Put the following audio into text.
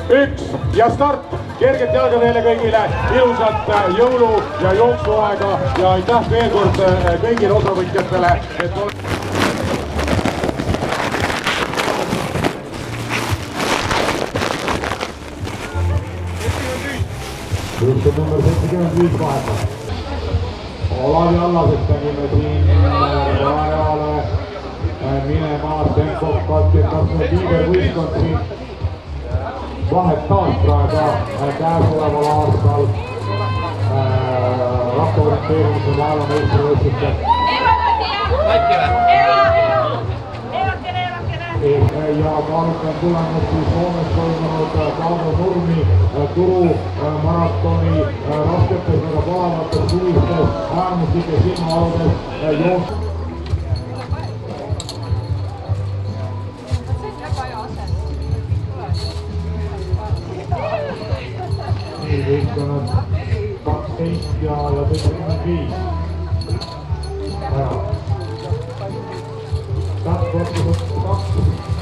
1 ja start. Kerget jalga teile kõigile, ilusat jõulu- ja jooksuaega ja aitäh veel kord kõigile osavõtjatele, et Juhtub number 75 vahetab. Olavi Allasest nägime siin rajale minemas tempokalt ja kas nüüd liidervõistkond siin vahet taas praegu käesoleval aastal rahvaorienteerimise maailmameistrivõistluste ja kaalukan tulemus siis Soomes toimunud Paavo Nurmi turumaratoni rasketes väga palavates suvistes äärmuslikes ilmaoludes jooks. Nii võistkonnad 12 ja 75. Kaks korda 2.